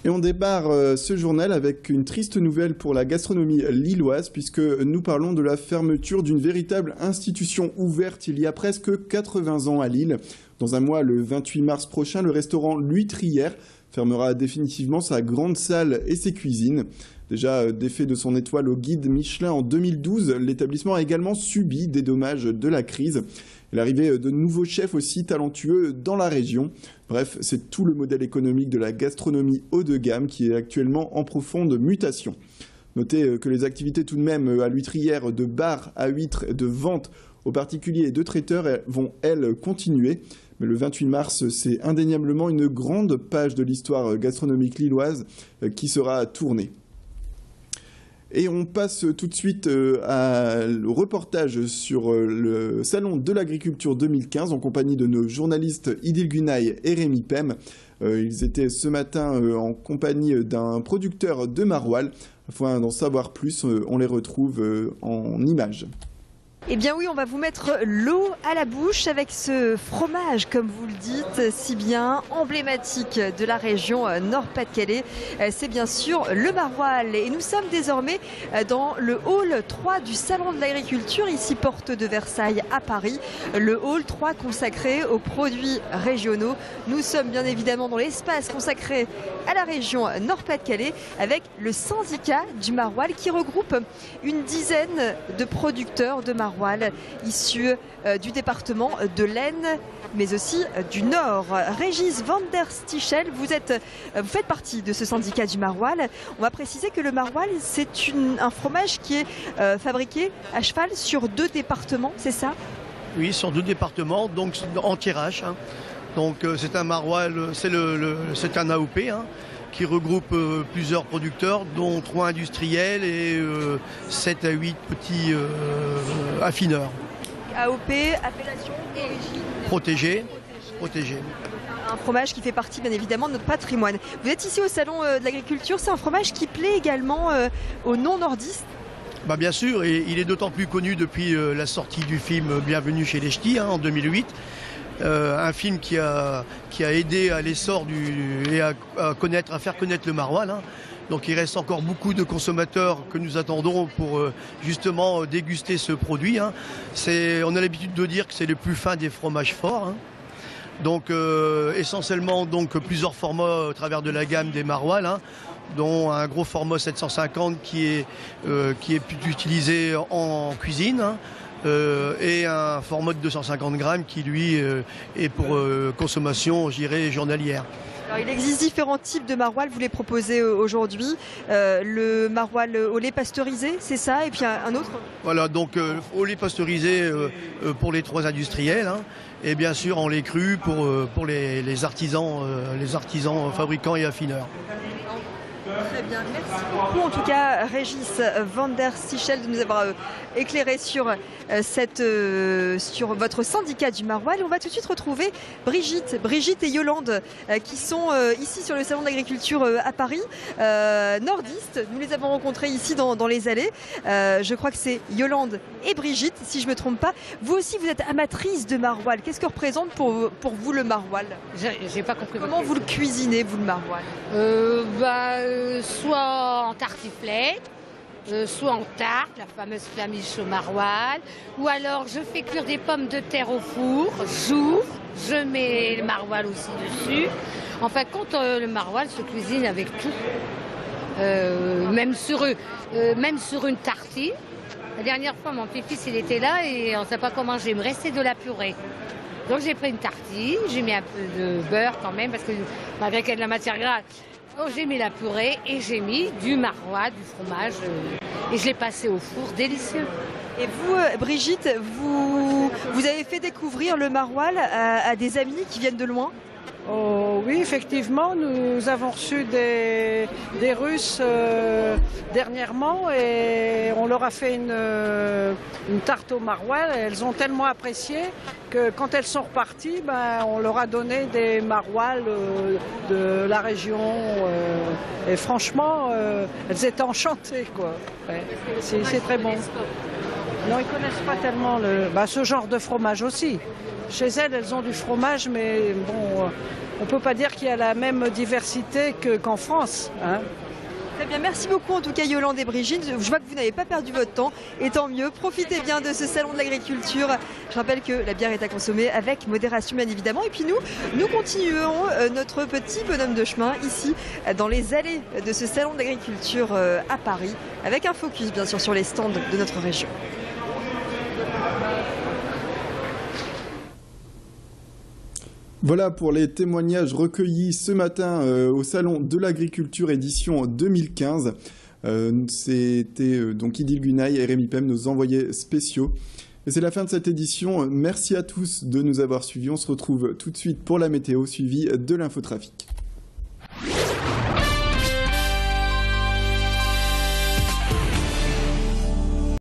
Et on débarre ce journal avec une triste nouvelle pour la gastronomie lilloise, puisque nous parlons de la fermeture d'une véritable institution ouverte il y a presque 80 ans à Lille. Dans un mois, le 28 mars prochain, le restaurant L'Huîtrière fermera définitivement sa grande salle et ses cuisines. Déjà défait de son étoile au guide Michelin en 2012, l'établissement a également subi des dommages de la crise. L'arrivée de nouveaux chefs aussi talentueux dans la région. Bref, c'est tout le modèle économique de la gastronomie haut de gamme qui est actuellement en profonde mutation. Notez que les activités tout de même à l'Huîtrière de bar à huîtres, de vente aux particuliers et de traiteurs vont, elles, continuer. Mais le 28 mars, c'est indéniablement une grande page de l'histoire gastronomique lilloise qui sera tournée. Et on passe tout de suite au reportage sur le Salon de l'Agriculture 2015 en compagnie de nos journalistes Idil Gunaï et Rémi Pem. Ils étaient ce matin en compagnie d'un producteur de maroilles. Afin d'en savoir plus, on les retrouve en images. Eh bien oui, on va vous mettre l'eau à la bouche avec ce fromage, comme vous le dites, si bien emblématique de la région Nord-Pas-de-Calais. C'est bien sûr le maroilles. Et nous sommes désormais dans le hall 3 du Salon de l'Agriculture, ici porte de Versailles à Paris. Le hall 3 consacré aux produits régionaux. Nous sommes bien évidemment dans l'espace consacré à la région Nord-Pas-de-Calais avec le syndicat du maroilles qui regroupe une dizaine de producteurs de maroilles issus du département de l'Aisne, mais aussi du Nord. Régis van der Stichel, vous faites partie de ce syndicat du maroilles. On va préciser que le maroilles, c'est un fromage qui est fabriqué à cheval sur 2 départements, c'est ça? Oui, sur 2 départements, donc en tirage. Donc c'est un maroilles, c'est un AOP. Qui regroupe plusieurs producteurs, dont 3 industriels et 7 à 8 petits affineurs. AOP, appellation origine protégée. Un fromage qui fait partie bien évidemment de notre patrimoine. Vous êtes ici au Salon de l'Agriculture, c'est un fromage qui plaît également aux non-nordistes? Bien sûr, et il est d'autant plus connu depuis la sortie du film Bienvenue chez les Ch'tis en 2008. Un film qui a aidé à l'essor et à faire connaître le maroilles. Donc il reste encore beaucoup de consommateurs que nous attendons pour justement déguster ce produit. On a l'habitude de dire que c'est le plus fin des fromages forts. Donc essentiellement plusieurs formats au travers de la gamme des maroilles, dont un gros format 750 qui est utilisé en cuisine. Et un format de 250 grammes qui, lui, est pour consommation, je dirais, journalière. Alors, il existe différents types de maroilles, vous les proposez aujourd'hui. Le maroilles au lait pasteurisé, c'est ça? Et puis un autre? Voilà, donc au lait pasteurisé pour les 3 industriels. Et bien sûr en lait cru pour les artisans fabricants et affineurs. Très bien, merci beaucoup en tout cas Régis van der Stichel de nous avoir éclairé sur votre syndicat du maroilles. On va tout de suite retrouver Brigitte et Yolande qui sont ici sur le Salon de l'Agriculture à Paris, nordistes. Nous les avons rencontrés ici dans les allées. Je crois que c'est Yolande et Brigitte, si je ne me trompe pas. Vous aussi, vous êtes amatrice de maroilles. Qu'est-ce que représente pour vous le maroilles? J'ai pas compris. Comment vous le cuisinez, vous, le maroilles? Soit en tartiflette, soit en tarte, la fameuse flamiche au maroilles, ou alors je fais cuire des pommes de terre au four, j'ouvre, je mets le maroilles aussi dessus. En fin de compte, le maroilles se cuisine avec tout, même sur une tartine. La dernière fois, mon petit-fils, il était là et on ne sait pas comment j'ai. Il me restait de la purée. Donc j'ai pris une tartine, j'ai mis un peu de beurre quand même, parce que malgré qu'il y a de la matière grasse, j'ai mis la purée et j'ai mis du maroilles, du fromage, et je l'ai passé au four, délicieux. Et vous, Brigitte, vous avez fait découvrir le maroilles à des amis qui viennent de loin? Oh, oui, effectivement, nous avons reçu des Russes dernièrement et on leur a fait une tarte au maroilles. Elles ont tellement apprécié que quand elles sont reparties, on leur a donné des maroilles de la région. Et franchement, elles étaient enchantées, quoi. Ouais. C'est très bon. Non, ils ne connaissent pas tellement ce genre de fromage aussi. Chez elles, elles ont du fromage, mais bon, on ne peut pas dire qu'il y a la même diversité qu'en France, hein. Très bien, merci beaucoup en tout cas Yolande et Brigitte. Je vois que vous n'avez pas perdu votre temps et tant mieux. Profitez bien de ce salon de l'agriculture. Je rappelle que la bière est à consommer avec modération bien évidemment. Et puis nous continuons notre petit bonhomme de chemin ici dans les allées de ce salon de l'agriculture à Paris avec un focus bien sûr sur les stands de notre région. Voilà pour les témoignages recueillis ce matin au Salon de l'Agriculture édition 2015. C'était donc Idil Gunay et Rémi Pem, nos envoyés spéciaux. Et c'est la fin de cette édition. Merci à tous de nous avoir suivis. On se retrouve tout de suite pour la météo suivie de l'infotrafic.